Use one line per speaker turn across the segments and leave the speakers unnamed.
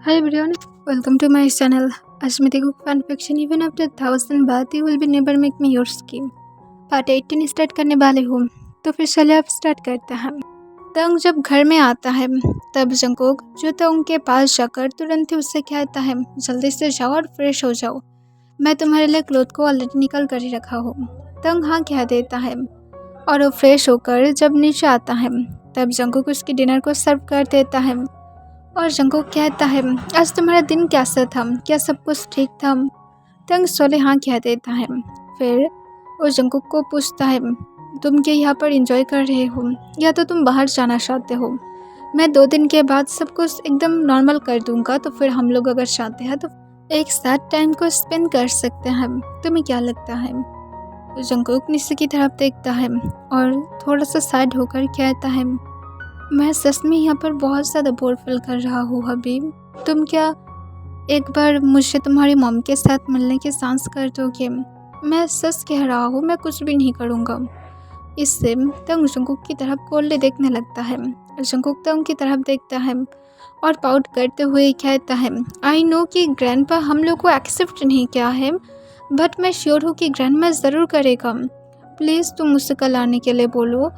Hi everyone, welcome to my channel. आज मैं देखूँ फैन फिक्शन इवन आफ्टर 1000 बात you will be never make me your scheme part 18 start करने वाले हूँ। तो फिर चलिए आप स्टार्ट करते हैं। तंग जब घर में आता है तब जंगकोक जो तंग के पास जाकर तुरंत ही उससे कहता है, जल्दी से जाओ और फ्रेश हो जाओ, मैं तुम्हारे लिए क्लोथ को ऑलरेडी निकल कर ही रखा हूँ। तंग हाँ कह देता है और वो फ्रेश होकर जब नीचे आता है तब जंगकोक उसके डिनर को सर्व कर देता है और जंगकोक कहता है, आज तुम्हारा दिन कैसा था, क्या सब कुछ ठीक था? तंग सोले हाँ कह देता है। फिर वो जंगकोक को पूछता है, तुम क्या यहाँ पर एंजॉय कर रहे हो या तो तुम बाहर जाना चाहते हो? मैं 2 दिन के बाद सब कुछ एकदम नॉर्मल कर दूंगा, तो फिर हम लोग अगर चाहते हैं तो एक साथ टाइम को स्पेंड कर सकते हैं। तुम्हें क्या लगता है? जंगकोक नीचे की तरफ देखता है और थोड़ा सा साइड होकर कहता है, मैं सच में यहाँ पर बहुत ज़्यादा बोर फील कर रहा हूँ हबीब। तुम क्या एक बार मुझे तुम्हारी मॉम के साथ मिलने की चांस कर दोगे? मैं सच कह रहा हूँ, मैं कुछ भी नहीं करूँगा। इससे तंग जंगकोक की तरफ कोल्डली देखने लगता है। जंगकोक तंग की तरफ देखता है और पाउट करते हुए कहता है, आई नो कि ग्रैंडपा हम लोग को एक्सेप्ट नहीं किया है, बट मैं श्योर हूँ कि ग्रैंडमा ज़रूर करेगा। प्लीज़ तुम मुझसे कल आने के लिए बोलो।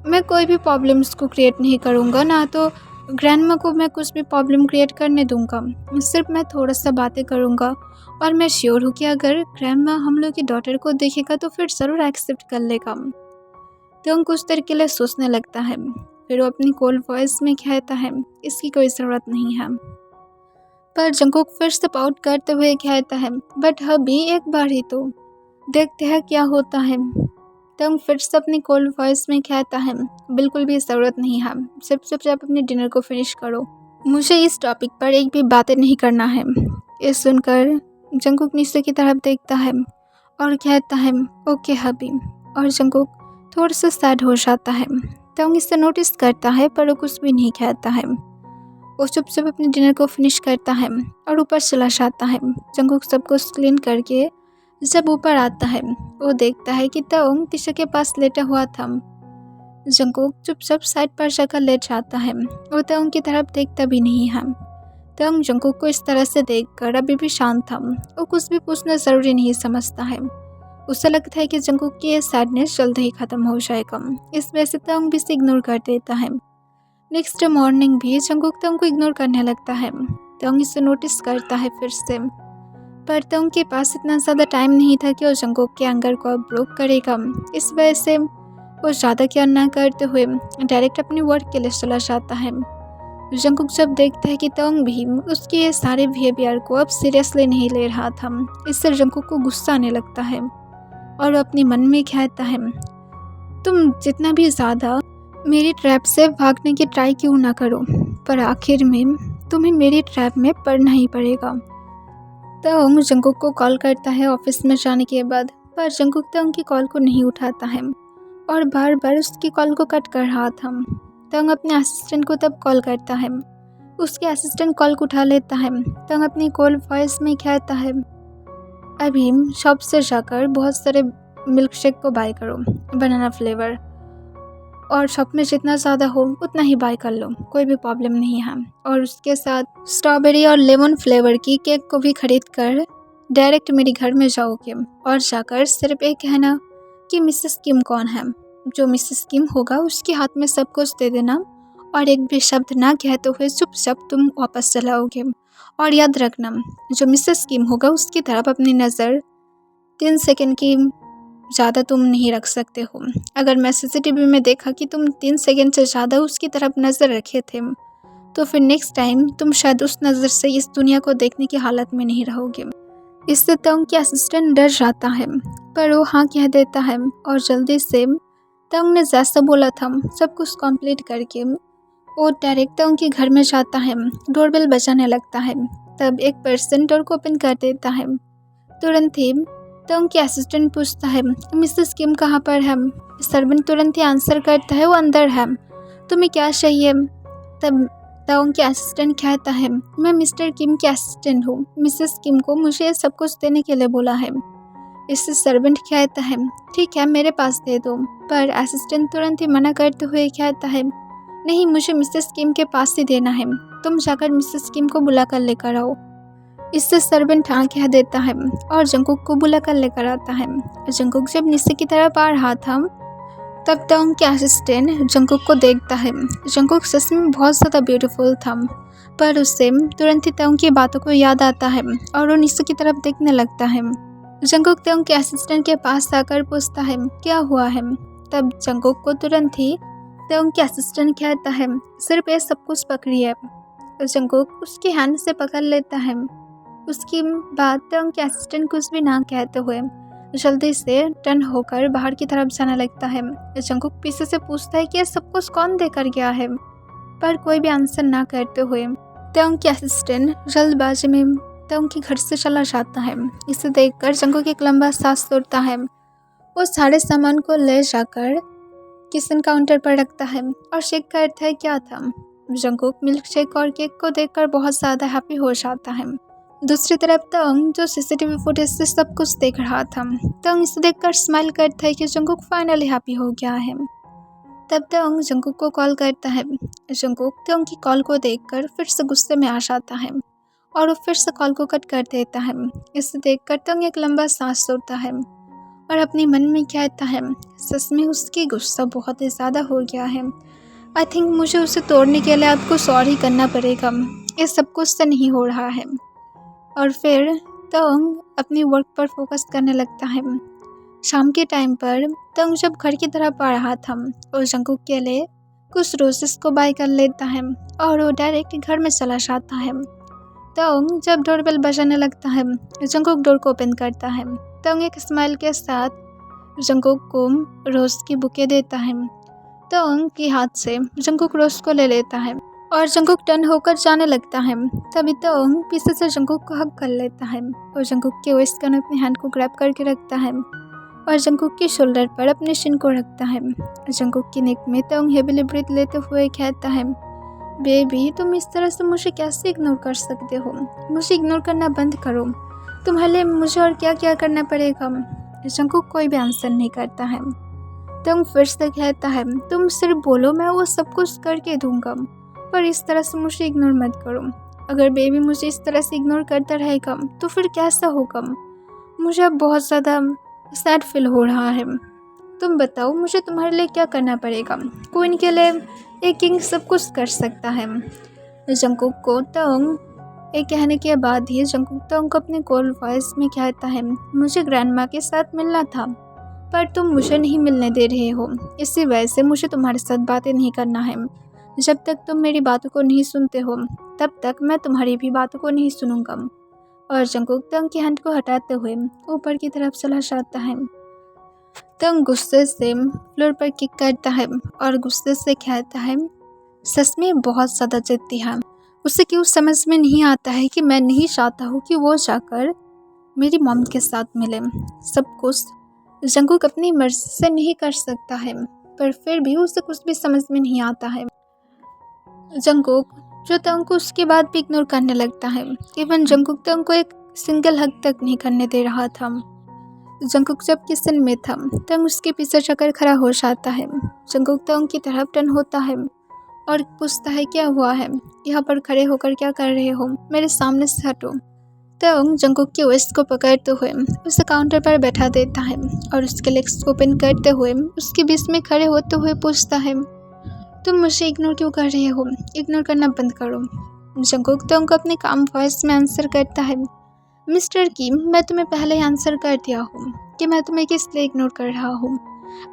मैं कोई भी प्रॉब्लम्स को क्रिएट नहीं करूँगा, ना तो ग्रैंडमा को मैं कुछ भी प्रॉब्लम क्रिएट करने दूँगा। सिर्फ मैं थोड़ा सा बातें करूँगा और मैं श्योर हूँ कि अगर ग्रैंडमा हम लोग की डॉटर को देखेगा तो फिर ज़रूर एक्सेप्ट कर लेगा। तो कुछ देर के लिए सोचने लगता है, फिर वो अपनी कोल्ड वॉइस में कहता है, इसकी कोई ज़रूरत नहीं है। पर जंगकोक फिर से पाउट करते हुए कहता है, बट अभी एक बार ही तो देखते हैं क्या होता है। तंग फिर से अपनी कोल्ड वॉइस में कहता है, बिल्कुल भी ज़रूरत नहीं है, सिर्फ अपने डिनर को फिनिश करो, मुझे इस टॉपिक पर एक भी बातें नहीं करना है। ये सुनकर जंगकोक नीचे की तरफ देखता है और कहता है, ओके हबी। और जंगकोक थोड़ा सा सैड हो जाता है। तंग इसे नोटिस करता है पर वो कुछ भी नहीं कहता है। वो चुपचाप अपने डिनर को फिनिश करता है और ऊपर चला जाता है। जंगकोक सब कुछ क्लीन करके जब ऊपर आता है वो देखता है कि तंग तिशा के पास लेटा हुआ था। जंगकोक चुपचाप साइड पर जाकर लेट जाता है। वो तंग की तरफ देखता भी नहीं है। तंग जंगकोक को इस तरह से देखकर अभी भी शांत था। वो कुछ भी पूछना ज़रूरी नहीं समझता है। उसे लगता है कि जंगकोक की ये सैडनेस जल्द ही ख़त्म हो जाएगा, इस वजह से तंग भी इसे इग्नोर कर देता है। नेक्स्ट मॉर्निंग भी जंगकोक तंग को इग्नोर करने लगता है। तंग इसे नोटिस करता है फिर से, पर तंग के पास इतना ज़्यादा टाइम नहीं था कि वो जंगकोक के एंगर को ब्रोक करेगा। इस वजह से वो ज़्यादा केयर ना करते हुए डायरेक्ट अपनी वर्क के लिए चला जाता है। जंगकोक जब देखता है कि तंग भी उसके ये सारे बिहेवियर को अब सीरियसली नहीं ले रहा था, इससे जंगकोक को गुस्सा आने लगता है और वो अपने मन में कहता है, तुम जितना भी ज़्यादा मेरी ट्रैप से भागने की ट्राई क्यों ना करो, पर आखिर में तुम्हें मेरी ट्रैप में पड़ना ही पड़ेगा। तंग जंगकोक को कॉल करता है ऑफिस में जाने के बाद, पर जंगकोक तंग की कॉल को नहीं उठाता है और बार बार उसकी कॉल को कट कर रहा था। तंग अपने असिस्टेंट को तब कॉल करता है। उसके असिस्टेंट कॉल को उठा लेता है। तंग अपनी कॉल वॉइस में कहता है, अभी शॉप से जाकर बहुत सारे मिल्क शेक को बाय करो, बनाना फ्लेवर, और शॉप में जितना ज़्यादा हो उतना ही बाय कर लो, कोई भी प्रॉब्लम नहीं है। और उसके साथ स्ट्रॉबेरी और लेमन फ्लेवर की केक को भी खरीद कर डायरेक्ट मेरे घर में जाओगे और जाकर सिर्फ एक कहना कि मिसेस किम कौन है। जो मिसेस किम होगा उसके हाथ में सब कुछ दे देना और एक भी शब्द ना कहते हुए चुपचाप तुम वापस चलाओगे। और याद रखना, जो मिसेस किम होगा उसकी तरफ अपनी नज़र 3 सेकंड की ज़्यादा तुम नहीं रख सकते हो। अगर मैं सीसीटीवी में देखा कि तुम 3 सेकंड से ज़्यादा उसकी तरफ नज़र रखे थे, तो फिर नेक्स्ट टाइम तुम शायद उस नज़र से इस दुनिया को देखने की हालत में नहीं रहोगे। इससे तंग के असिस्टेंट डर जाता है, पर वो हाँ कह देता है और जल्दी से तंग ने जैसा बोला था सब कुछ कंप्लीट करके वो डायरेक्ट तंग के घर में जाता है। डोरबेल बजाने लगता है। तब एक पर्सन डोर को ओपन कर देता है। तुरंत ही तंग के असिस्टेंट पूछता है, मिसेस किम कहाँ पर है? सर्वेंट तुरंत ही आंसर करता है, वो अंदर है, तुम्हें क्या चाहिए? तब तंग के असिस्टेंट कहता है, मैं मिस्टर किम के असिस्टेंट हूँ, मिसेस किम को मुझे सब कुछ देने के लिए बोला है। इससे सर्वेंट कहता है, ठीक है मेरे पास दे दो। पर असिस्टेंट तुरंत ही मना करते हुए कहता है, नहीं, मुझे मिसेस किम के पास ही देना है। तुम जाकर मिसेस किम को बुला कर लेकर आओ। इससे सर्वेंट हाँ कह देता है और जंगकुक को बुला कर लेकर आता है। जंगकुक जब नीचे की तरफ आ रहा था तब तंग के असिस्टेंट जंगकुक को देखता है। जंगकुक सच में बहुत ज़्यादा ब्यूटीफुल था, पर उससे तुरंत ही तंग की बातों को याद आता है और वो नीचे की तरफ देखने लगता है। जंगकुक तंग के असिस्टेंट के पास आकर पूछता है क्या हुआ है। तब जंगकुक को तुरंत ही तंग के असिस्टेंट कहता है सिर्फ ये सब कुछ पकड़िए। जंगकुक उसकी हैंड से पकड़ लेता है। उसकी बाद तंग के असिस्टेंट कुछ भी ना कहते हुए जल्दी से टर्न होकर बाहर की तरफ जाने लगता है। जंगकुक पीछे से पूछता है कि ये सब कुछ कौन देकर गया है, पर कोई भी आंसर ना करते हुए तंग के असिस्टेंट जल्दबाजी में तंग के घर से चला जाता है। इसे देखकर जंगकुक एक लंबा सांस छोड़ता है। वो सारे सामान को ले जाकर किचन काउंटर पर रखता है और चेक करता है क्या था। जंगकुक मिल्क शेक और केक को देखकर बहुत ज़्यादा हैप्पी हो जाता है। दूसरी तरफ तंग जो सीसीटीवी फुटेज से सब कुछ देख रहा था, तंग इसे देखकर स्माइल करता है कि जंगकुक फाइनली हैप्पी हो गया है। तब तंग जंगकुक को कॉल करता है। जंगकुक तंग की कॉल को देखकर फिर से गुस्से में आ जाता है और वो फिर से कॉल को कट कर देता है। इसे देखकर तंग एक लंबा सांस छोड़ता है और अपने मन में कहता है सच में उसकी गुस्सा बहुत ही ज़्यादा हो गया है। आई थिंक मुझे उसे तोड़ने के लिए आपको सॉरी करना पड़ेगा, ये सब कुछ से नहीं हो रहा है। और फिर तंग अपनी वर्क पर फोकस करने लगता है। शाम के टाइम पर तंग जब घर की तरफ आ रहा था और जंगकुक के लिए कुछ रोजेस को बाय कर लेता है और वो डायरेक्ट घर में चला जाता है। तंग जब डोरबेल बजाने लगता है, जंगकुक डोर को ओपन करता है। तंग एक स्माइल के साथ जंगकुक को रोज की बुके देता है। तंग के हाथ से जंगकुक रोज को ले लेता है और जंगकुक टर्न होकर जाने लगता है। तभी तंग पीछे से जंगकुक को हग कर लेता है और जंगकुक के वेस्ट में अपने हैंड को ग्रैब करके रखता है और जंगकुक के शोल्डर पर अपने शिन को रखता है। जंगकुक की नेक में तंग हेवीली ब्रीथ लेते हुए कहता है बेबी तुम इस तरह से मुझे कैसे इग्नोर कर सकते हो, मुझे इग्नोर करना बंद करो, तुम्हारे लिए मुझे और क्या क्या करना पड़ेगा। जंगकुक कोई भी आंसर नहीं करता है। तंग फिर से कहता है तुम सिर्फ बोलो, मैं वो सब कुछ करके दूंगा, पर इस तरह से मुझे इग्नोर मत करो। अगर बेबी मुझे इस तरह से इग्नोर करता रहेगा तो फिर कैसा होगा। मुझे अब बहुत ज़्यादा सैड फील हो रहा है। तुम बताओ मुझे तुम्हारे लिए क्या करना पड़ेगा। क्वीन के लिए एक किंग सब कुछ कर सकता है। जंगकुक को तंग एक कहने के बाद ही जंगकुक तंग को अपने कोल्ड वॉइस में कहता है मुझे ग्रैंडमा के साथ मिलना था, पर तुम मुझे नहीं मिलने दे रहे हो, इसी वजह से मुझे तुम्हारे साथ बातें नहीं करना है। जब तक तुम मेरी बातों को नहीं सुनते हो तब तक मैं तुम्हारी भी बातों को नहीं सुनूंगा। और जंगकुक तंग की हैंड को हटाते हुए ऊपर की तरफ चला जाता है। तंग गुस्से से फ्लोर पर किक करता है और गुस्से से कहता है सच में बहुत ज़्यादा जिद्दी है। उसे क्यों समझ में नहीं आता है कि मैं नहीं चाहता हूँ कि वो जाकर मेरी मॉम के साथ मिले। सब कुछ जंगकुक अपनी मर्जी से नहीं कर सकता है, पर फिर भी उसे कुछ भी समझ में नहीं आता है। जंगकुक जो तंग को उसके बाद भी इग्नोर करने लगता है। इवन जंगकुक तंग को एक सिंगल हग तक नहीं करने दे रहा था। जंगकुक जब किचन में था तंग उसके पीछे चक्कर खड़ा हो जाता है। जंगकुक तंग की तरफ टर्न होता है और पूछता है क्या हुआ है, यहाँ पर खड़े होकर क्या कर रहे हो, मेरे सामने से हटो। तंग जंगकुक के वेस्ट को पकड़ते हुए उसे काउंटर पर बैठा देता है और उसके लेग्स को ओपन करते हुए उसके बीच में खड़े होते हुए पूछता है तुम मुझे इग्नोर क्यों कर रहे हो, इग्नोर करना बंद करो। जंगकुक तंग को अपने काम वॉइस में आंसर करता है मिस्टर किम, मैं तुम्हें पहले ही आंसर कर दिया हूँ कि मैं तुम्हें किस लिए इग्नोर कर रहा हूँ।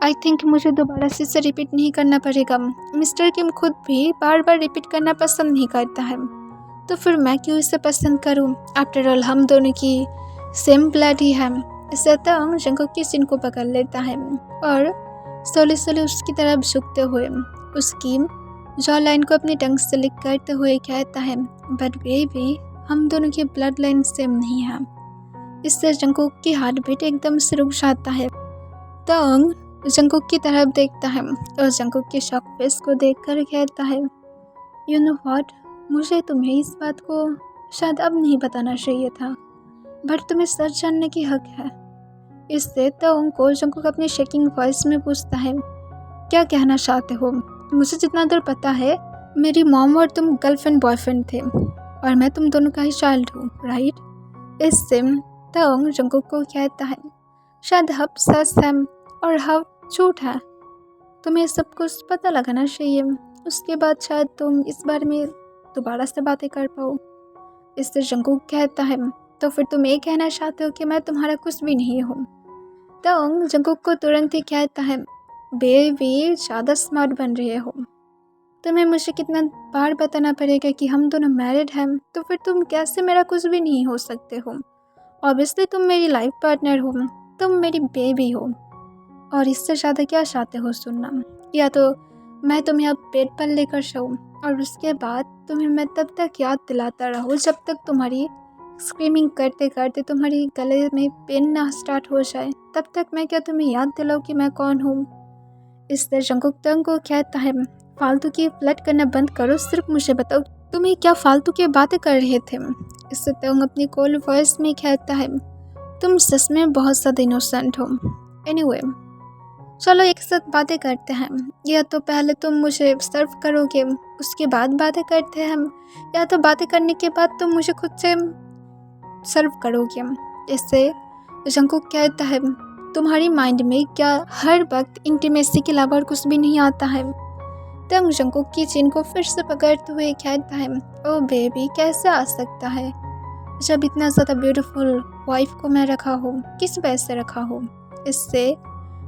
आई थिंक मुझे दोबारा से इसे रिपीट नहीं करना पड़ेगा। मिस्टर किम खुद भी बार बार रिपीट करना पसंद नहीं करता है, तो फिर मैं क्यों इसे पसंद करूँ। आफ्टर ऑल हम दोनों की सेम ब्लड ही है। इससे तंग जंगकुक की सिन को पकड़ लेता है और सोले सोले उसकी तरफ झुकते हुए उसकी जॉ लाइन को अपनी टंग से लिक करते हुए कहता है बट बेबी हम दोनों की ब्लड लाइन सेम नहीं है। इससे जंगकुक की हार्ट बीट एकदम से रुक जाता है। तंग जंगकुक की तरफ देखता है और जंगकुक के शॉक फेस को देखकर कहता है यू नो व्हाट, मुझे तुम्हें इस बात को शायद अब नहीं बताना चाहिए था, बट तुम्हें सच जानने की हक है। इससे तंग को जंगकुक अपनी शेकिंग वॉइस में पूछता है क्या कहना चाहते हो। मुझे जितना दूर पता है मेरी मॉम और तुम गर्लफ्रेंड बॉयफ्रेंड थे और मैं तुम दोनों का ही चाइल्ड हूँ, राइट? इससे तंग जंगकुक को कहता है, शायद हब सच है और हब झूठ है। तुम्हें सब कुछ पता लगाना चाहिए, उसके बाद शायद तुम इस बारे में दोबारा से बातें कर पाओ। इससे जंगकुक कहता है, तो फिर तुम ये कहना चाहते हो कि मैं तुम्हारा कुछ भी नहीं हूँ? तंग जंगकुक को तुरंत ही कहता है, बेबी ज़्यादा स्मार्ट बन रहे हो। तुम्हें मुझे कितना बार बताना पड़ेगा कि हम दोनों मैरिड हैं, तो फिर तुम कैसे मेरा कुछ भी नहीं हो सकते हो? ऑब्वियसली तुम मेरी लाइफ पार्टनर हो, तुम मेरी बेबी हो, और इससे ज़्यादा क्या चाहते हो सुनना? या तो मैं तुम्हें अब बेड पर लेकर सोऊं और उसके बाद तुम्हें मैं तब तक याद दिलाता रहूं जब तक तुम्हारी स्क्रीमिंग करते करते तुम्हारी गले में पेन ना स्टार्ट हो जाए। तब तक मैं क्या तुम्हें याद दिलाऊं कि मैं कौन हूँ? इससे जंगकुक तंग को कहता है, फालतू की फ्लर्ट करना बंद करो, सिर्फ मुझे बताओ तुम्हें क्या फालतू की बातें कर रहे थे। इससे तंग अपनी कोल्ड वॉइस में कहता है, तुम सच में बहुत ज़्यादा इनोसेंट हो। एनीवे, चलो एक साथ बातें करते हैं, या तो पहले तुम मुझे सर्व करोगे उसके बाद बातें करते हैं, या तो बातें करने के बाद तुम मुझे खुद से सर्व करोगे। इससे जंगकुक कहता है, तुम्हारी माइंड में क्या हर वक्त इंटीमेसी के अलावा और कुछ भी नहीं आता है? तंग जंगकुक की चिन को फिर से पकड़ते हुए कहता है, ओ बेबी कैसे आ सकता है जब इतना ज़्यादा ब्यूटीफुल वाइफ को मैं रखा हूँ, किस वजह से रखा हूँ? इससे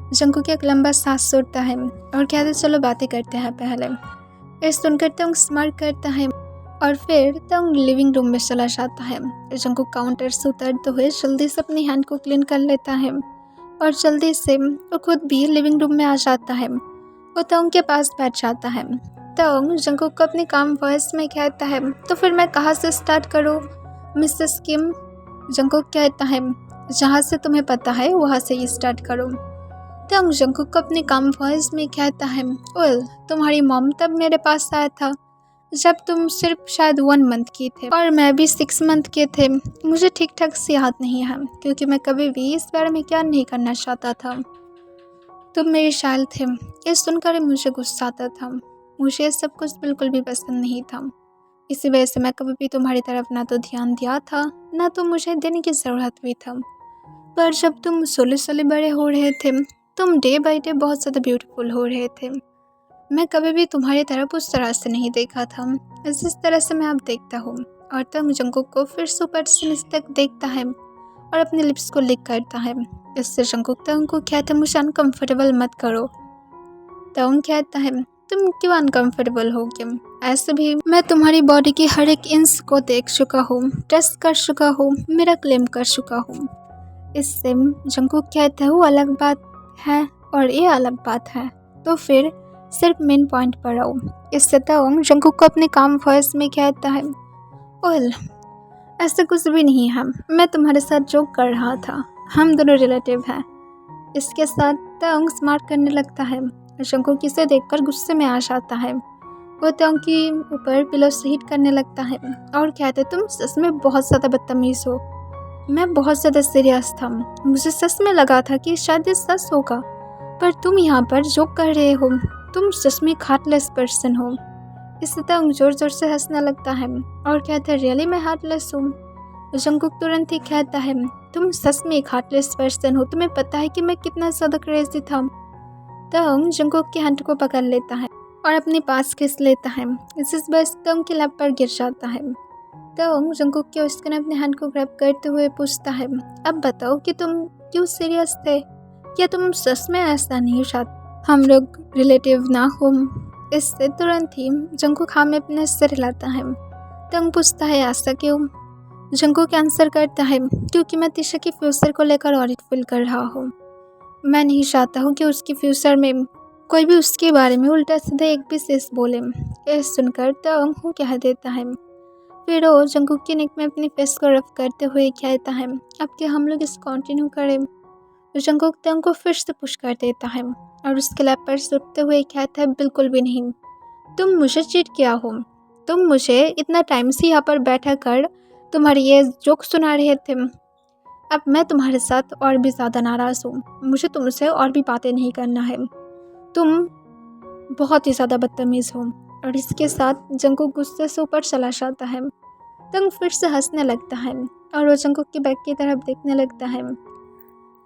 जंगकुक एक लंबा सांस छोड़ता है और कहते, चलो बातें करते हैं पहले। ये सुनकर तंग स्मार्ट करता है और फिर तंग लिविंग रूम में चला जाता है। जंगकुक काउंटर से उतरते हुए जल्दी से अपनी हैंड को क्लीन कर लेता है और जल्दी से वो खुद भी लिविंग रूम में आ जाता है। वो तंग के पास बैठ जाता है। तंग जंगकुक को अपने काम वॉइस में कहता है, तो फिर मैं कहाँ से स्टार्ट करूँ मिसेस किम? जंगकुक कहता है, जहाँ से तुम्हें पता है वहाँ से ही स्टार्ट करो। तंग जंगकुक को अपने काम वॉइस में कहता है, वेल तुम्हारी मॉम तब मेरे पास आया था जब तुम सिर्फ शायद 1 मंथ की थे और मैं भी 6 मंथ के थे। मुझे ठीक ठाक से याद नहीं है क्योंकि मैं कभी भी इस बारे में क्या नहीं करना चाहता था। तुम मेरे चाइल्ड थे। ये सुनकर मुझे गुस्सा आता था। मुझे ये सब कुछ बिल्कुल भी पसंद नहीं था। इसी वजह से मैं कभी भी तुम्हारी तरफ ना तो ध्यान दिया था, ना तो मुझे देने की ज़रूरत भी था। पर जब तुम सोले सोले बड़े हो रहे थे, तुम डे बाई डे बहुत ज़्यादा ब्यूटीफुल हो रहे थे। मैं कभी भी तुम्हारी तरफ उस तरह से नहीं देखा था जिस तरह से मैं अब देखता हूँ। और तंग जंगकुक को फिर से ऊपर से नीचे तक देखता है और अपने लिप्स को लिक करता है। इससे जंगकुक तंग को कहता है, मुझे अनकम्फर्टेबल मत करो। तंग कहता है, तुम क्यों अनकम्फर्टेबल हो गए? ऐसे भी मैं तुम्हारी बॉडी की हर एक इंच को देख चुका हूँ, टेस्ट कर चुका हूँ, मेरा क्लेम कर चुका हूँ। इससे जंगकुक कहता है, वो अलग बात है और ये अलग बात है, तो फिर सिर्फ मेन पॉइंट पर आओ। इससे तंग जंगकुक को अपने काम वॉइस में कहता है, ओल ऐसा कुछ भी नहीं है, मैं तुम्हारे साथ जोक कर रहा था, हम दोनों रिलेटिव हैं। इसके साथ तंग स्मार्ट करने लगता है। जंगकुक इसे देखकर गुस्से में आ जाता है। वो तंग के ऊपर पिलो से हिट करने लगता है और कहते, तुम सच में बहुत ज़्यादा बदतमीज़ हो। मैं बहुत ज़्यादा सीरियस था, मुझे सच में लगा था कि शायद ये सच होगा, पर तुम यहाँ पर जोक कर रहे हो। तुम सच में हार्टलेस पर्सन हो। इससे तंग जोर जोर से हंसने लगता है और कहता है, रियली मैं हार्टलेस हूँ? जंगकुक तुरंत ही कहता है, तुम सच में एक हार्टलेस पर्सन हो, तुम्हें पता है कि मैं कितना ज़्यादा क्रेजी था। तंग जंगकुक के हैंड को पकड़ लेता है और अपने पास खींच लेता है। इस बस तंग के लैप पर गिर जाता है। तंग जंगकुक के उसके अपने हैंड को ग्रैब करते हुए पूछता है, अब बताओ कि तुम क्यों सीरियस थे? क्या तुम सच में ऐसा नहीं चाहते हम लोग रिलेटिव ना हो? इससे तुरंत ही जंगकुक हाँ में अपने सिर हिलाता है। तंग पूछता है, ऐसा क्यों? जंगकुक आंसर करता है, क्योंकि मैं तिशा के फ्यूचर को लेकर ऑडिट फील कर रहा हूँ। मैं नहीं चाहता हूँ कि उसके फ्यूचर में कोई भी उसके बारे में उल्टा सीधा एक भी चीज़ बोले। यह सुनकर तंग हूँ कह देता है। फिर वो जंगकुक के नेक में अपनी फेस को रफ करते हुए कहता है, अब क्या हम लोग इसे कंटिन्यू करें? जंगकुक तंग को फिर से पुश कर देता है और उसके लैप पर सुटते हुए कहता है, बिल्कुल भी नहीं। तुम मुझे चीट किया हो। तुम मुझे इतना टाइम से यहाँ पर बैठा कर तुम्हारी ये जोक सुना रहे थे। अब मैं तुम्हारे साथ और भी ज़्यादा नाराज़ हूँ। मुझे तुमसे और भी बातें नहीं करना है। तुम बहुत ही ज़्यादा बदतमीज़ हो। और इसके साथ जंकुक गुस्से से ऊपर चला जाता है। तंग फिर से हंसने लगता है और वो जंकुक की बैग की तरफ देखने लगता है।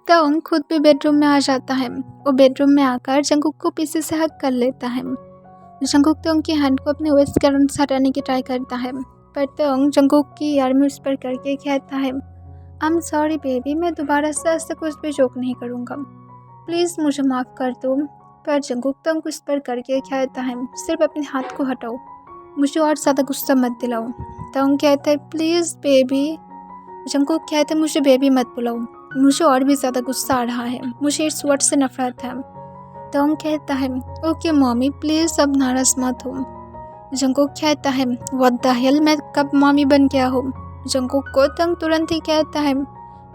तंग खुद भी बेडरूम में आ जाता है। वो बेडरूम में आकर जंकुक को पीछे से हक कर लेता है। जंकुक तंग की हैंड को अपने वेस्ट के अंदर से हटाने की ट्राई करता है, पर तंग जंकुक की आर्मी उस पर करके कहता है, आई एम सॉरी बेबी, मैं दोबारा से ऐसा कुछ भी जोक नहीं करूँगा, प्लीज़ मुझे माफ़ कर दो। पर जंकुक तंग उस पर करके कहता है, सिर्फ अपने हाथ को हटाओ, मुझे और ज़्यादा गुस्सा मत दिलाओ। तंग कहता है, प्लीज़ बेबी। जंकुक कहता है, मुझे बेबी मत बुलाओ, मुझे और भी ज़्यादा गुस्सा आ रहा है, मुझे इस वर्ड से नफरत है। तंग कहता है, ओके मॉमी प्लीज़ अब नाराज़ मत हो। जंकुक कहता है, व्हाट द हेल, मैं कब मॉमी बन गया हूँ। जंकुक को तंग तुरंत ही कहता है,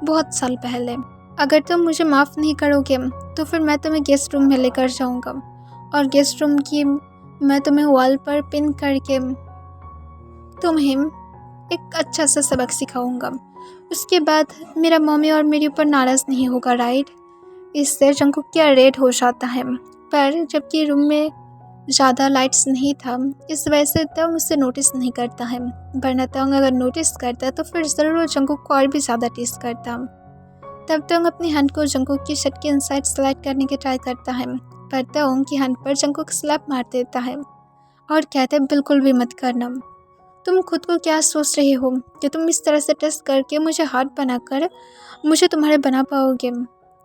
बहुत साल पहले। अगर तुम मुझे माफ़ नहीं करोगे तो फिर मैं तुम्हें गेस्ट रूम में लेकर जाऊँगा और गेस्ट रूम की मैं तुम्हें वॉल पर पिन करके तुम्हें एक अच्छा सा सबक सिखाऊंगा। उसके बाद मेरा मम्मी और मेरे ऊपर नाराज़ नहीं होगा, राइट। इससे जंकुक क्या रेड हो जाता है, पर जबकि रूम में ज़्यादा लाइट्स नहीं था इस वजह से तंग उसे नोटिस नहीं करता है, वरना तंग अगर नोटिस करता तो फिर ज़रूर जंकुक को और भी ज़्यादा टीस करता। तब तंग अपनी हैंड को जंकुक की शर्ट के इनसाइड स्लाइड करने की ट्राई करता है, पर तंग की हैंड पर जंकुक स्लैप मार देता है और कहता है, बिल्कुल भी मत करना। तुम खुद को क्या सोच रही हो कि तुम इस तरह से टेस्ट करके मुझे हाथ बनाकर मुझे तुम्हारे बना पाओगे।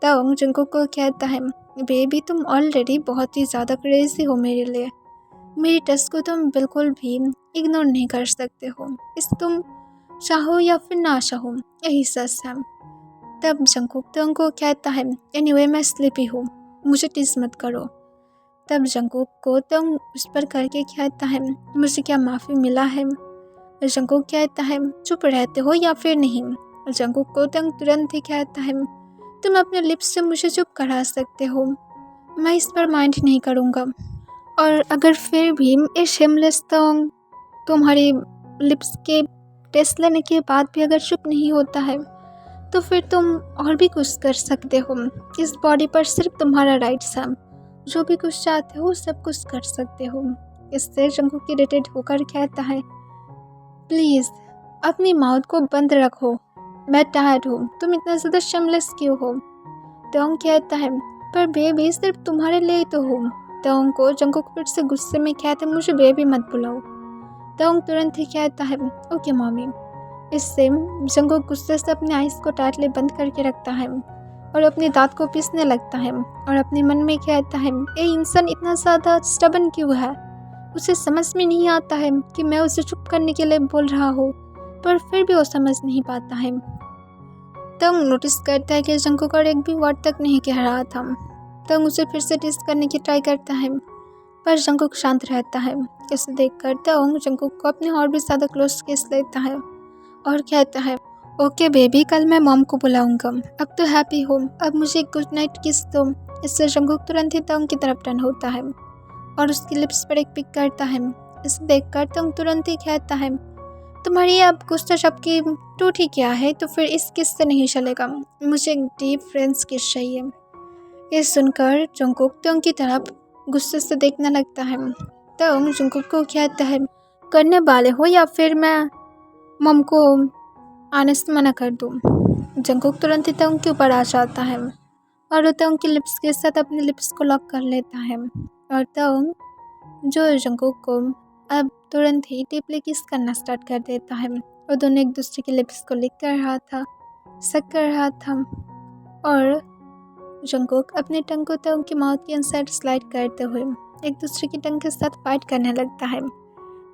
तंग जंकुक को कहता है, बेबी तुम ऑलरेडी बहुत ही ज़्यादा क्रेजी हो मेरे लिए, मेरी टेस्ट को तुम बिल्कुल भी इग्नोर नहीं कर सकते हो, इस तुम चाहो या फिर ना चाहो यही सच है। तब जंकुक तंग को कहता है, एनीवे मैं स्लीपी हूँ, मुझे टीस मत करो। तब जंकुक को तंग उस पर करके कहता है, मुझे क्या माफ़ी मिला है। जंकुक कहता है, चुप रहते हो या फिर नहीं। जंकुक को तंग तुरंत ही कहता है, तुम अपने लिप्स से मुझे चुप करा सकते हो, मैं इस पर माइंड नहीं करूँगा। और अगर फिर भी ये शेमलेस तंग तुम्हारे लिप्स के टेस्ट लेने के बाद भी अगर चुप नहीं होता है तो फिर तुम और भी कुछ कर सकते हो। इस बॉडी पर सिर्फ तुम्हारा राइट्स है, जो भी कुछ चाहते हो सब कुछ कर सकते हो। इससे जंकुक इरिटेट होकर कहता है, प्लीज़ अपनी माउथ को बंद रखो, मैं टायर्ड हूँ, तुम इतना ज़्यादा शेमलेस क्यों हो। तंग कहता है, पर बेबी सिर्फ तुम्हारे लिए तो हूँ। तंग को जंकुक फिर से गुस्से में कहता है, मुझे बेबी मत बुलाओ। तंग तुरंत ही कहता है, ओके मॉमी। इससे जंकुक गुस्से से अपने आइज़ को टाइटली बंद करके रखता है और अपने दांत को पीसने लगता है और अपने मन में कहता है, ये इंसान इतना ज़्यादा स्टबन क्यों है, उसे समझ में नहीं आता है कि मैं उसे चुप करने के लिए बोल रहा हूँ, पर फिर भी वो समझ नहीं पाता है। तंग नोटिस करता है कि जंकुक और एक भी वर्ड तक नहीं कह रहा था। तंग उसे फिर से टेस्ट करने की ट्राई करता है, पर जंकुक शांत रहता है। इसे देखकर तंग जंकुक को अपने और भी ज़्यादा क्लोज केस लेता है और कहता है, ओके बेबी, कल मैं मॉम को बुलाऊंगा, अब तो हैप्पी हो, अब मुझे गुड नाइट किस दो। इससे जंकुक तुरंत ही तंग की तरफ टर्न होता है और उसकी लिप्स पर एक पिक करता है। इसे देखकर तंग तुरंत ही कहता है, तुम्हारी अब गुस्सा जबकि टूट ही क्या है, तो फिर इस किस से नहीं चलेगा, मुझे एक डीप फ्रेंड्स किस चाहिए। ये सुनकर जंकुक तंग की तरफ गुस्से से देखने लगता है। तंग जंकुक को कहता है, करने वाले हो या फिर मैं मम को आने से मना कर दूँ। जंकुक तुरंत ही तंग के ऊपर आ जाता है और वो तंग की लिप्स के साथ अपने लिप्स को लॉक कर लेता है और तंग जो जंकुक को अब तुरंत ही डीपली किस करना स्टार्ट कर देता है। वो दोनों एक दूसरे के लिप्स को लिक कर रहा था, सक कर रहा था और जंकुक अपने टंग को तंग की माउथ के इनसाइड स्लाइड करते हुए एक दूसरे की टंग के साथ फाइट करने लगता है।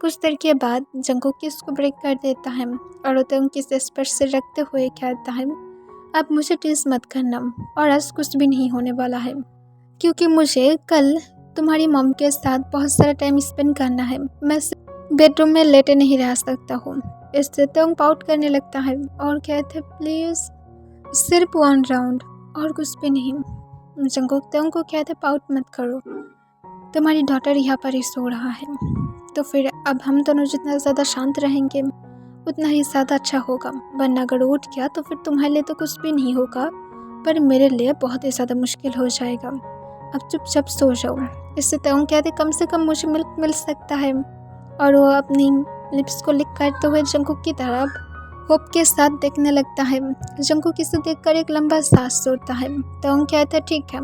कुछ देर के बाद जंकुक किस को ब्रेक कर देता है और वो तंग किस स्पर्श से रखते हुए कहता है, अब मुझे टीस मत करना और आज कुछ भी नहीं होने वाला है, क्योंकि मुझे कल तुम्हारी मॉम के साथ बहुत सारा टाइम स्पेंड करना है, मैं बेडरूम में लेटे नहीं रह सकता हूँ। इससे तंग पाउट करने लगता है और कहते, प्लीज़ सिर्फ 1 राउंड और कुछ भी नहीं। जंकुक तंग को कहते, पाउट मत करो, तुम्हारी डॉटर यहाँ पर ही सो रहा है, तो फिर अब हम दोनों जितना ज़्यादा शांत रहेंगे उतना ही ज़्यादा अच्छा होगा, वरना अगर उठ गया तो फिर तुम्हारे लिए तो कुछ भी नहीं होगा, पर मेरे लिए बहुत ही ज़्यादा मुश्किल हो जाएगा। अब चुपचाप सो जाओ। इससे तंग कहते कम से कम मुझे मिल्क मिल सकता है। और वो अपनी लिप्स को लिक करते हुए जंकुक की तरफ होप के साथ देखने लगता है। जंकुक इसे देखकर एक लंबा सांस छोड़ता है। तंग कहता है ठीक है,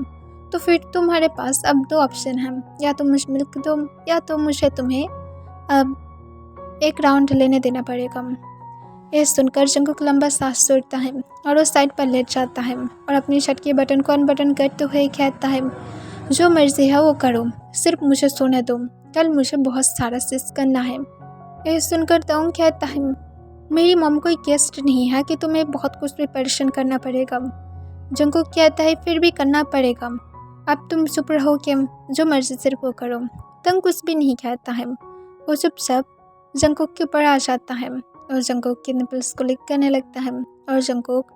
तो फिर तुम्हारे पास अब 2 ऑप्शन हैं, या तो मुझे मिल्क दो या तो मुझे तुम्हें अब एक राउंड लेने देना पड़ेगा। यह सुनकर जंकुक लंबा सांस छोड़ता है और वो साइड पर लेट जाता है और अपनी शर्ट के बटन को अनबटन करते हुए कहता है, जो मर्जी है वो करो, सिर्फ मुझे सोने दो, कल मुझे बहुत सारा सिस करना है। यह सुनकर तंग कहता है, मेरी मॉम कोई गेस्ट नहीं है कि तुम्हें बहुत कुछ प्रिपरेशन करना पड़ेगा। जंकुक कहता है फिर भी करना पड़ेगा, अब तुम चुप रहो कि जो मर्जी सिर्फ वो करो। तंग कुछ भी नहीं कहता है, वो चुपचाप जंकुक के ऊपर आ जाता है और जंकुक के निपल्स को लिक करने लगता है। और जंकुक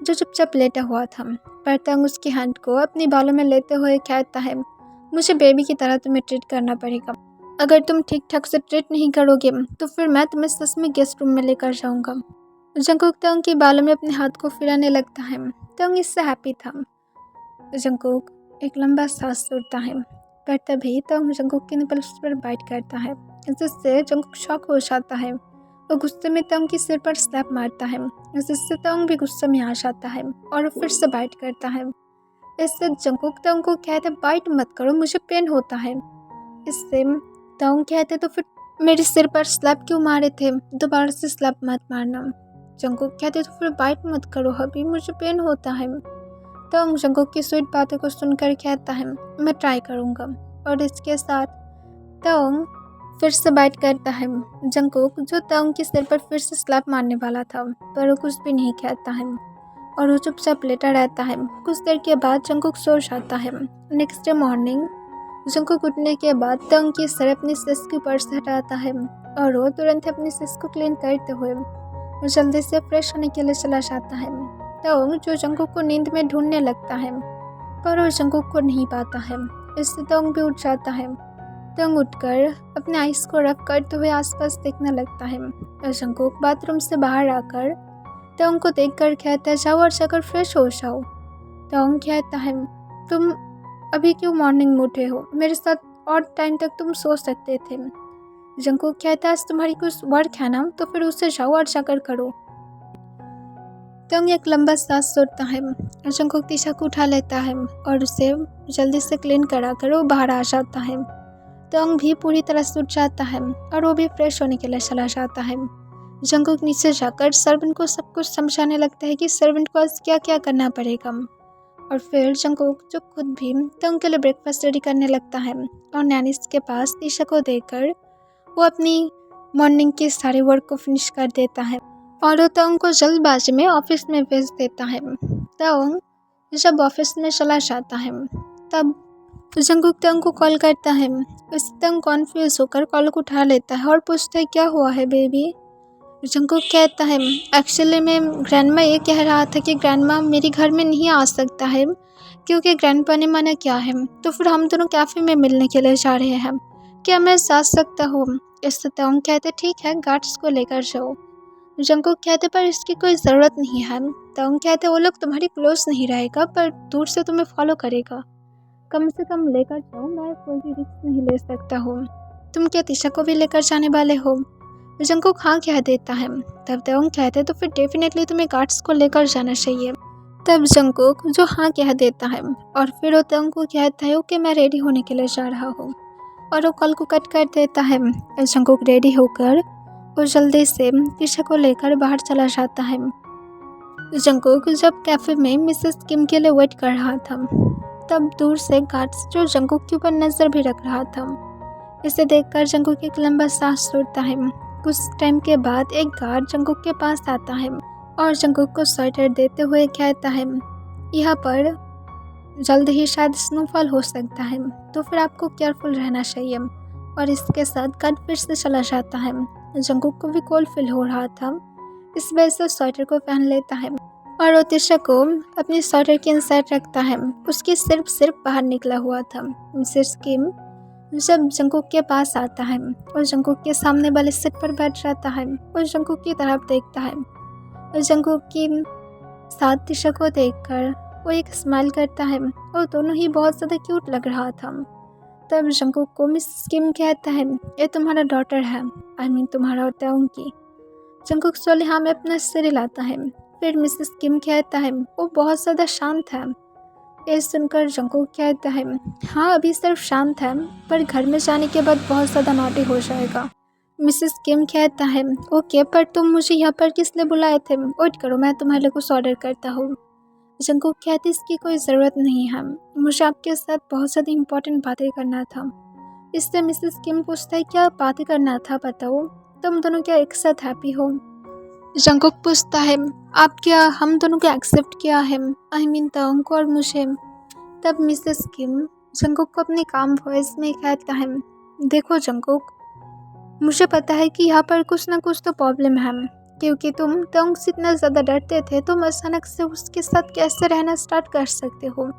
जो चुपचाप लेटा हुआ था, पर तंग उसकी हैंड को अपनी बालों में लेते हुए कहता है, मुझे बेबी की तरह तुम्हें ट्रीट करना पड़ेगा। अगर तुम ठीक ठाक से ट्रीट नहीं करोगे तो फिर मैं तुम्हें सच में गेस्ट रूम में लेकर जाऊंगा। जंकुक तंग के बालों में अपने हाथ को फिराने लगता है। तंग इससे हैप्पी था। जंकुक एक लंबा सांस छोड़ता है, पर तभी तंग जंकुक के निपल्स पर बाइट करता है, जिससे जंकुक शॉक हो जाता है। वो गुस्से में तंग के सिर पर स्लैप मारता है, जिससे तंग भी गुस्से में आ जाता है और फिर से बाइट करता है। इससे जंकुक तंग को कहते बाइट मत करो, मुझे पेन होता है। इससे तंग कहते तो फिर मेरे सिर पर स्लैप क्यों मारे थे, दोबारा से स्लैप मत मारना। जंकुक कहते तो फिर बाइट मत करो हबी, मुझे पेन होता है। तंग जंकुक की स्वीट बातों को सुनकर कहता है, मैं ट्राई करूँगा। और इसके साथ तंग फिर से बाइट करता है। जंकुक जो तंग के सिर पर फिर से स्लैप मारने वाला था, पर वो कुछ भी नहीं कहता है और वो चुपचाप लेटा रहता है। कुछ देर के बाद जंकुक सो जाता है। नेक्स्ट डे मॉर्निंग जंकुक उठने के बाद तंग की सर अपनी सिस के ऊपर से हटाता है और वो तुरंत अपनी सिस को क्लीन करते हुए जल्दी से फ्रेश होने के लिए चला जाता है। तंग जो जंकुक को नींद में ढूंढने लगता है, पर वो जंकुक को नहीं पाता है। इससे तंग भी उठ जाता है। तंग उठकर अपने आइस को रफ करते हुए आसपास देखने लगता है और जंकुक बाथरूम से बाहर आकर तंग को देखकर कहता है, जाओ और जाकर फ्रेश हो जाओ। तंग कहता है, तुम अभी क्यों मॉर्निंग में उठे हो, मेरे साथ और टाइम तक तुम सो सकते थे। जंकुक कहता है, आज तुम्हारी कुछ वर्क है ना, तो फिर उसे जाओ और जाकर करो। तंग एक लंबा सांस छोड़ता है और जंकुक तीशा को उठा लेता है और उसे जल्दी से क्लीन कराकर वो बाहर आ जाता है। तंग भी पूरी तरह से उठ जाता है और वो भी फ्रेश होने के लिए चला जाता है। जंकुक नीचे जाकर सर्वेंट को सब कुछ समझाने लगता है कि सर्वेंट को आज क्या क्या करना पड़ेगा। और फिर जंकुक जो खुद भी तंग के लिए ब्रेकफास्ट रेडी करने लगता है और नैनिस के पास तीशा को देकर वो अपनी मॉर्निंग के सारे वर्क को फिनिश कर देता है और वो तंग को जल्दबाजी में ऑफिस में भेज देता है। तंग जब ऑफिस में चला जाता है तब जंकुक तंग को कॉल करता है। इससे तंग कॉन्फ्यूज होकर कॉल को उठा लेता है और पूछता है, क्या हुआ है बेबी। जंकुक कहता है, एक्चुअली मैं ग्रैंडमा ये कह रहा था कि ग्रैंडमा मेरे घर में नहीं आ सकता है क्योंकि ग्रैंडपा ने मना किया है, तो फिर हम दोनों कैफ़े में मिलने के लिए जा रहे हैं, क्या मैं जा सकता हूँ। इससे तंग कहते ठीक है, गार्ड्स को लेकर जाओ। जंकुक कहते पर इसकी कोई ज़रूरत नहीं है। तंग कहते वो लोग तुम्हारी क्लोज नहीं रहेगा पर दूर से तुम्हें फॉलो करेगा, कम से कम लेकर जाओ, मैं कोई भी रिस्क नहीं ले सकता हूँ। तुम क्या तीशा को भी लेकर जाने वाले हो। जंकुक हाँ कह देता है। तब तंग कहते तो फिर डेफिनेटली तुम्हें गार्ड्स को लेकर जाना चाहिए। तब जंकुक जो हाँ कह देता है और फिर वो तंग को कहता है ओके मैं रेडी होने के लिए जा रहा हूँ और वो कॉल को कट कर देता है। जंकुक रेडी होकर वो जल्दी से तीशा को लेकर बाहर चला जाता है। जंकुक जब कैफे में मिसेस किम के लिए वेट कर रहा था तब दूर से गार्ड्स जो जंकुक के ऊपर नजर भी रख रहा था। इसे देखकर जंकुक एक लंबा सांस छोड़ता है। कुछ टाइम के बाद एक गार्ड जंकुक के पास आता है और जंकुक को स्वेटर देते हुए कहता है, यहाँ पर जल्द ही शायद स्नोफॉल हो सकता है, तो फिर आपको केयरफुल रहना चाहिए। और इसके साथ गार्ड फिर से चला जाता है। जंकुक को भी कोल्ड फील हो रहा था, इस वजह से स्वेटर को पहन लेता है और वो तीशा को अपनी स्वेटर के इनसाइड रखता है। उसकी सिर्फ बाहर निकला हुआ था। मिसेस किम जब जंकुक के पास आता है और जंकुक के सामने वाले सीट पर बैठ जाता है और जंकुक की तरफ देखता है और जंकुक की साथ तीशा को देखकर वो एक स्माइल करता है और दोनों ही बहुत ज़्यादा क्यूट लग रहा था। तब जंगकुक को मिसेस किम कहता है, ये तुम्हारा डॉटर है, आई मीन तुम्हारा और ताउंग की। जंगकुक स्लोली हाँ में अपना सिर हिलाता है। फिर मिसेस किम कहता है, वो बहुत ज़्यादा शांत है। ये सुनकर जंगकुक कहता है, हाँ अभी सिर्फ शांत है, पर घर में जाने के बाद बहुत ज़्यादा नॉटी हो जाएगा। मिसेस किम कहता है, ओके पर तुम मुझे यहाँ पर किस लिए बुलाए थे? वेट करो, मैं तुम्हारे लिए कुछ ऑर्डर करता हूँ। जंगकुक कहती, इसकी कोई ज़रूरत नहीं है, मुझे आपके साथ बहुत ज़्यादा इम्पोर्टेंट बातें करना था। इससे मिसेस किम पूछता है, क्या बातें करना था बताओ, तुम दोनों क्या एक साथ हैप्पी हो? जंगकुक पूछता है, आप क्या हम दोनों को एक्सेप्ट किया है, आई मीन ताउंग को और मुझे? तब मिसेस किम जंगकुक को अपनी काम वॉइस में कहता है, देखो जंगकुक, मुझे पता है कि यहाँ पर कुछ ना कुछ तो प्रॉब्लम है, क्योंकि तुम ताउंग से इतना ज़्यादा डरते थे, तुम अचानक से उसके साथ कैसे रहना स्टार्ट कर सकते हो?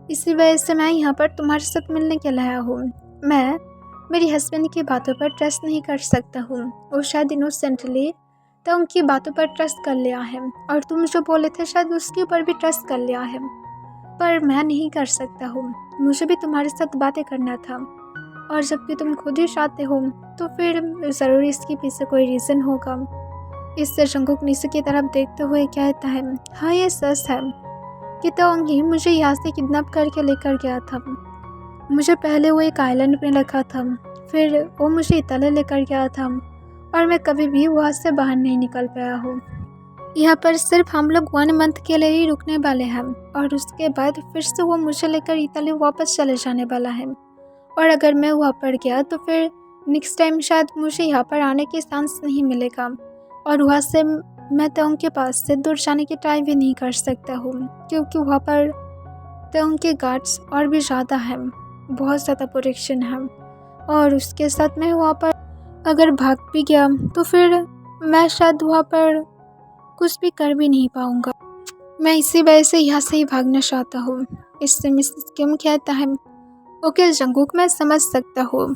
इसी वजह से मैं यहाँ पर तुम्हारे साथ मिलने के लिए आया हूँ। मैं मेरी हस्बैंड की बातों पर ट्रस्ट नहीं कर सकता हूँ, वो शायद इनोसेंटली तो उनकी बातों पर ट्रस्ट कर लिया है, और तुम जो बोले थे शायद उसके ऊपर भी ट्रस्ट कर लिया है, पर मैं नहीं कर सकता हूँ। मुझे भी तुम्हारे साथ बातें करना था, और जबकि तुम खुद ही चाहते हो तो फिर ज़रूर इसके पीछे कोई रीज़न होगा। इससे जंगकुक नीचे की तरफ देखते हुए कहता है, हाँ ये सच है कि ताउंग ही मुझे यहाँ से किडनैप करके लेकर गया था। मुझे पहले वो एक आइलैंड में रखा था, फिर वो मुझे इताली लेकर गया था, और मैं कभी भी वहाँ से बाहर नहीं निकल पाया हूँ। यहाँ पर सिर्फ हम लोग 1 मंथ के लिए ही रुकने वाले हैं, और उसके बाद फिर से वो मुझे लेकर इताली वापस चले जाने वाला है। और अगर मैं वहाँ पर गया तो फिर नेक्स्ट टाइम शायद मुझे यहाँ पर आने की चांस नहीं मिलेगा, और वहाँ से मैं ताउंग के पास से दूर जाने की ट्राई भी नहीं कर सकता हूँ, क्योंकि वहाँ पर ताउंग के गार्ड्स और भी ज़्यादा हैं, बहुत ज़्यादा प्रोटेक्शन है, और उसके साथ मैं वहाँ पर अगर भाग भी गया तो फिर मैं शायद वहाँ पर कुछ भी कर भी नहीं पाऊँगा। मैं इसी वजह से यहाँ से ही भागना चाहता हूँ। इससे मिसेस किम कहता है, ओके जंगकुक, मैं समझ सकता हूँ,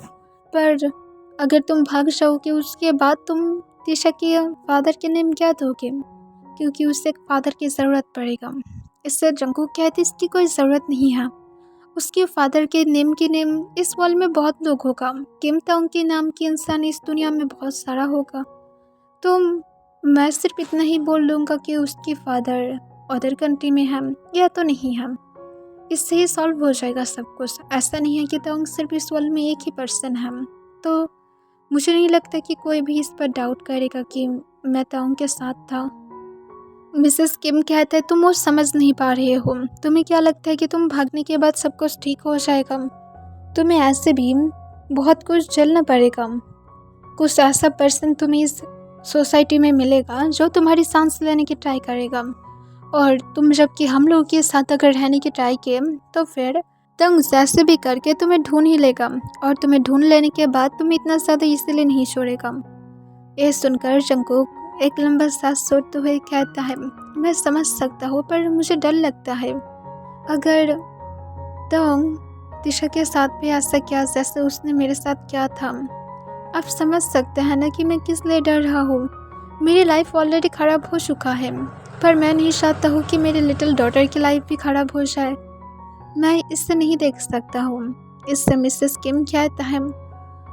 पर अगर तुम भाग जाओगे उसके बाद तुम तिशा के फादर के नेम क्या दोगे, क्योंकि उसे एक फादर की ज़रूरत पड़ेगा। इससे जंगकुक कहती, इसकी कोई ज़रूरत नहीं है, उसके फादर के नेम इस वर्ल्ड में बहुत लोग होगा, किम ताउंग के नाम के इंसान इस दुनिया में बहुत सारा होगा, तो मैं सिर्फ इतना ही बोल लूँगा कि उसकी फादर अदर कंट्री में है या तो नहीं है, इससे ही सॉल्व हो जाएगा सब कुछ। ऐसा नहीं है कि ताउंग सिर्फ इस वर्ल्ड में एक ही पर्सन है, तो मुझे नहीं लगता कि कोई भी इस पर डाउट करेगा कि मैं ताउंग के साथ था। मिसेस किम कहते हैं, तुम वो समझ नहीं पा रहे हो, तुम्हें क्या लगता है कि तुम भागने के बाद सब कुछ ठीक हो जाएगा? तुम्हें ऐसे भी बहुत कुछ झेलना पड़ेगा, कुछ ऐसा पर्सन तुम्हें इस सोसाइटी में मिलेगा जो तुम्हारी सांस लेने की ट्राई करेगा, और तुम जबकि हम लोगों के साथ अगर रहने की ट्राई किए तो फिर तंग जैसे भी करके तुम्हें ढूंढ ही लेगा, और तुम्हें ढूंढ लेने के बाद तुम्हें इतना ज़्यादा इसीलिए नहीं छोड़ेगा। ये सुनकर जंगकुक एक लंबा सांस छोड़ते हुए कहता है, मैं समझ सकता हूँ, पर मुझे डर लगता है अगर तंग तिशा के साथ भी ऐसा किया जैसे उसने मेरे साथ किया था। आप समझ सकते हैं ना कि मैं किस लिए डर रहा हूँ। मेरी लाइफ ऑलरेडी ख़राब हो चुका है, पर मैं नहीं चाहता हूँ कि मेरी लिटिल डॉटर की लाइफ भी ख़राब हो जाए। मैं इससे नहीं देख सकता हूँ। इससे मिसेस किम कहता है,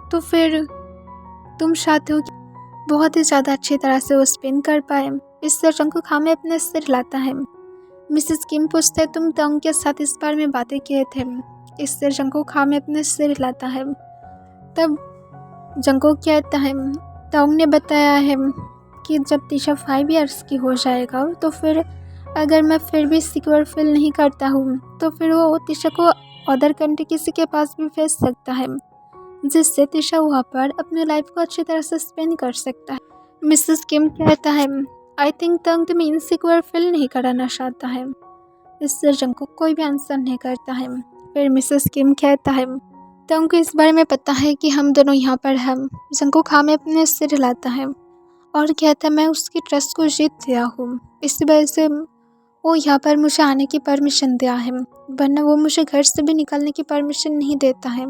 तो फिर तुम चाहते हो कि बहुत ही ज़्यादा अच्छी तरह से वो स्पिन कर पाए। इससे जंगकुक हाँ में अपने सिर लाता है। मिसेस किम पूछते, तुम ताउंग के साथ इस बारे में बातें किए थे? इससे जंगकुक हाँ में अपने सिर लाता है। तब जंगकुक कहता है, ताउंग ने बताया है कि जब तिशा 5 इयर्स की हो जाएगा तो फिर अगर मैं फिर भी सिक्योर फील नहीं करता हूँ तो फिर वो तिशा को अदर कंट्री किसी के पास भी भेज सकता है, जिससे तिशा वहाँ पर अपनी लाइफ को अच्छी तरह से स्पेंड कर सकता है। मिसेस किम कहता है, आई थिंक ताउंग तुम्हें इनसिक्योर फील नहीं कराना चाहता है। इससे जंगकुक कोई भी आंसर नहीं करता है। फिर मिसेस किम कहता है, ताउंग को इस बारे में पता है कि हम दोनों यहाँ पर हैं। जंगकुक हाँ में अपने सिर हिलाता है और कहता है, मैं उसकी ट्रस्ट को जीत लिया हूँ, इसी वजह से वो यहाँ पर मुझे आने की परमिशन दिया है, वरना वो मुझे घर से भी निकलने की परमिशन नहीं देता है।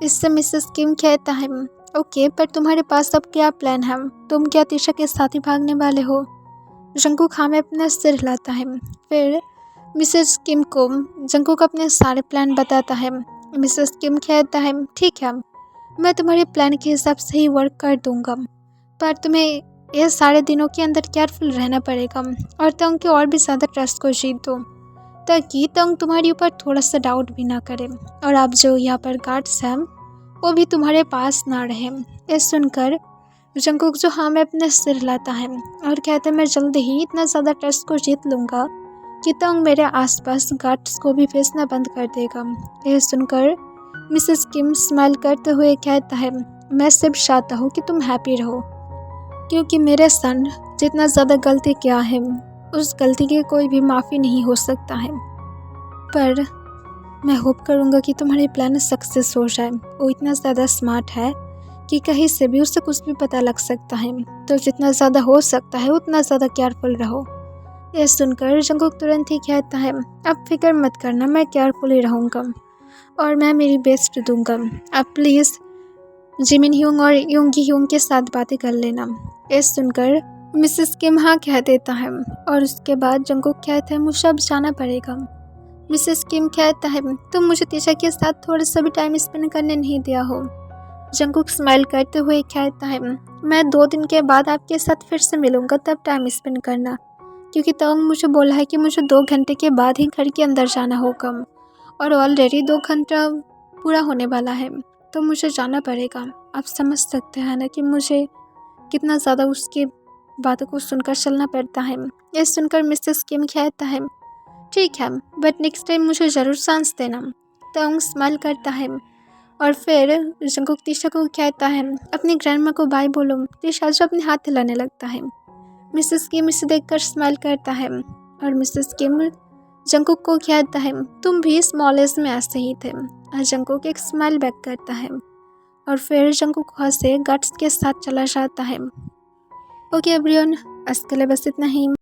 इससे मिसेस किम कहता है, ओके, पर तुम्हारे पास अब क्या प्लान है? तुम क्या तिशा के साथ ही भागने वाले हो? जंगकुक हाँ में अपना सिर हिलाता है। फिर मिसेस किम को जंगकुक अपने सारे प्लान बताता है। मिसेस किम कहता है, ठीक है, मैं तुम्हारे प्लान के हिसाब से ही वर्क कर दूंगा, पर तुम्हें ये सारे दिनों के अंदर केयरफुल रहना पड़ेगा और तंग के और भी ज़्यादा ट्रस्ट को जीत दो, ताकि तंग तुम्हारे ऊपर थोड़ा सा डाउट भी ना करे, और आप जो यहाँ पर गार्ड्स हैं वो भी तुम्हारे पास ना रहे। ये सुनकर जंगकुक जो हाँ में अपने सिर हिलाता है और कहता है, मैं जल्द ही इतना ज़्यादा ट्रस्ट को जीत लूँगा कि तंग मेरे आसपास गार्ड्स को भी भेजना बंद कर देगा। यह सुनकर मिसेस किम स्माइल करते हुए कहता है, मैं सिर्फ चाहता हूँ कि तुम हैप्पी रहो, क्योंकि मेरे सन जितना ज़्यादा गलती किया है उस गलती की कोई भी माफ़ी नहीं हो सकता है, पर मैं होप करूँगा कि तुम्हारे प्लान सक्सेस हो जाए। वो इतना ज़्यादा स्मार्ट है कि कहीं से भी उसे कुछ भी पता लग सकता है, तो जितना ज़्यादा हो सकता है उतना ज़्यादा केयरफुल रहो। यह सुनकर जंगकुक तुरंत ही कहता है, अब फिक्र मत करना, मैं केयरफुल ही रहूँगा और मैं मेरी बेस्ट दूंगा। आप प्लीज़ जिमिन ह्यूंग और यूंगी ह्यूंग के साथ बातें कर लेना। यह सुनकर मिसेस किम हाँ कह देता है और उसके बाद जंगकुक कहता है, मुझे अब जाना पड़ेगा। मिसेस किम कहता है, तुम मुझे तीशा के साथ थोड़ा सा भी टाइम स्पेंड करने नहीं दिया हो। जंगकुक स्माइल करते हुए कहता है, मैं 2 दिन के बाद आपके साथ फिर से मिलूंगा, तब टाइम स्पेंड करना, क्योंकि तंग मुझे बोला है कि मुझे 2 घंटे के बाद ही घर के अंदर जाना होगा और ऑलरेडी 2 घंटा पूरा होने वाला है, तो मुझे जाना पड़ेगा। आप समझ सकते हैं ना कि मुझे कितना ज़्यादा उसकी बातों को सुनकर चलना पड़ता है। ये सुनकर मिसेस किम कहता है, ठीक है, बट नेक्स्ट टाइम मुझे ज़रूर चांस देना। तंग स्माइल करता है और फिर जंगकुक तीशा को कहता है, अपनी ग्रैंडमा को बाय बोलो। तीशा जो अपने हाथ हिलाने लगता है। मिसेस किम इसे देखकर स्माइल करता है और मिसेस किम जंगकुक को कहता है, तुम भी स्मॉल एज में ऐसे ही थे। और जंगकुक एक स्माइल बैक करता है और फिर जंगकुक वहाँ से गट्स के साथ चला जाता है। ओके एवरीवन, आज के लिए बस इतना ही।